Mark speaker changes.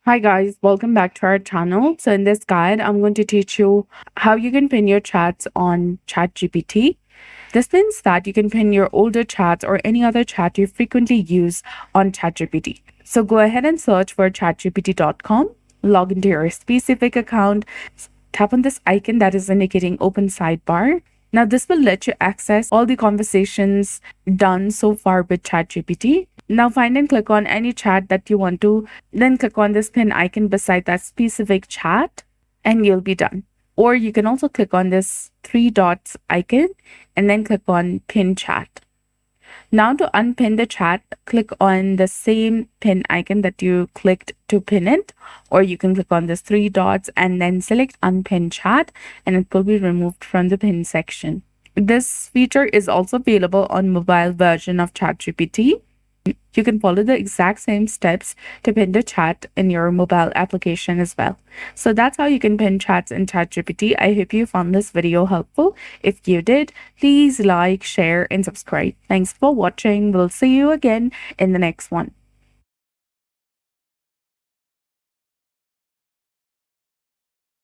Speaker 1: Hi guys, welcome back to our channel. So in this guide, I'm going to teach you how you can pin your chats on ChatGPT. This means that you can pin your older chats or any other chat you frequently use on ChatGPT. So go ahead and search for chatgpt.com, log into your specific account, tap on this icon that is indicating open sidebar. Now this will let you access all the conversations done so far with ChatGPT. Now find and click on any chat that you want to, then click on this pin icon beside that specific chat and you'll be done. Or you can also click on this three dots icon and then click on pin chat. Now to unpin the chat, click on the same pin icon that you clicked to pin it, or you can click on this three dots and then select unpin chat and it will be removed from the pin section. This feature is also available on mobile version of ChatGPT. You can follow the exact same steps to pin the chat in your mobile application as well. So that's how you can pin chats in ChatGPT. I hope you found this video helpful. If you did, please like, share, and subscribe. Thanks for watching. We'll see you again in the next one.